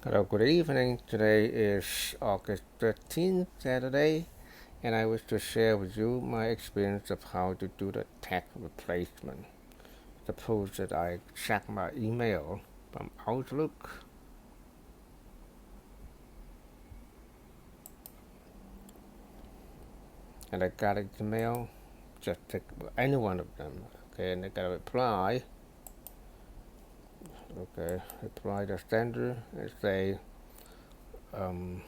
Hello, good evening. Today is August 13th, Saturday, and I wish to share with you my experience of how to do the tag replacement. Suppose that I check my email from Outlook, and I got an email, just take any one of them, okay, and I got a reply, okay, reply the sender and say, um,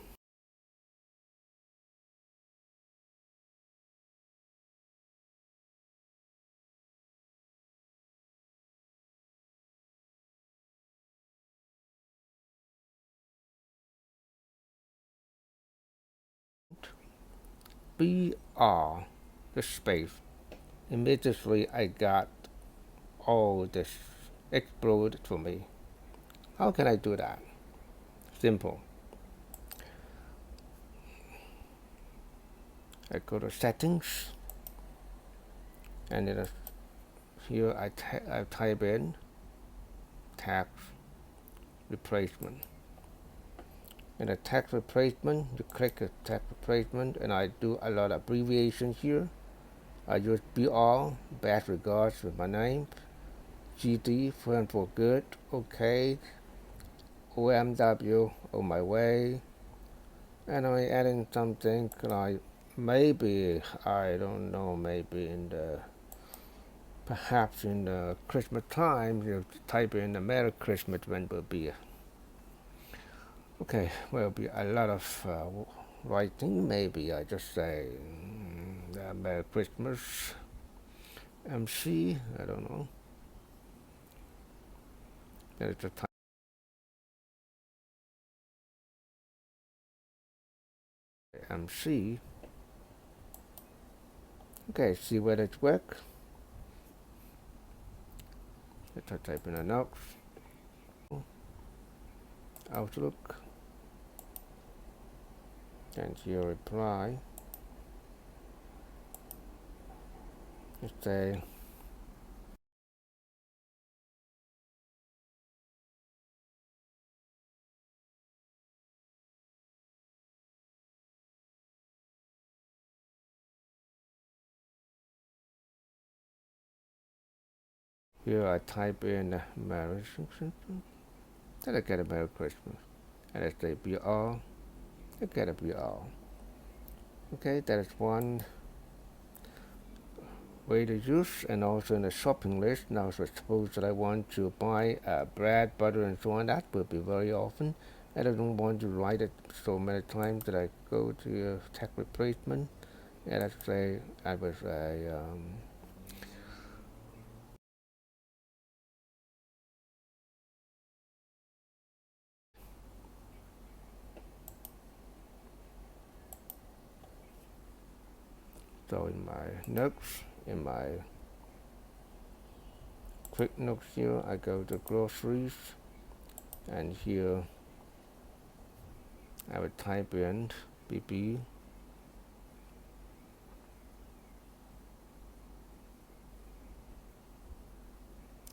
BR, the space. Immediately I got all this exploded for me. How can I do that? Simple. I go to settings, and then here I type in tax replacement. In the tax replacement, you click the tax replacement, and I do a lot of abbreviations here. I use BR, best regards with my name, GD, friend for good, OK, OMW, on my way, and I'm adding something like maybe, I don't know, maybe in the perhaps in the Christmas time, you type in the Merry Christmas when will be. Okay, will be a lot of writing. Maybe I just say Merry Christmas MC. I don't know. There's a type MC. Okay, see whether it works. Let's type in a note. Outlook. And your reply. Let's say here I type in Merry Christmas. Then I get a Merry Christmas. And I say BR. I get a BR. Okay, that is one way to use, and also in the shopping list. Now, so suppose that I want to buy bread, butter, and so on. That will be very often, and I don't want to write it so many times that I go to tech replacement, and I say I was a so in my notes, in my quick notes here, I go to groceries, and here I would type in BB.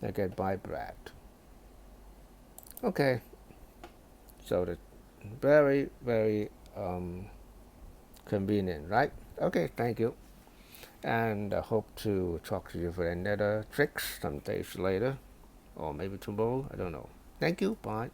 I get buy bread. Okay, so that's very, very convenient, right? Okay, thank you. And I hope to talk to you for another tricks some days later, or maybe tomorrow, I don't know. Thank you, bye.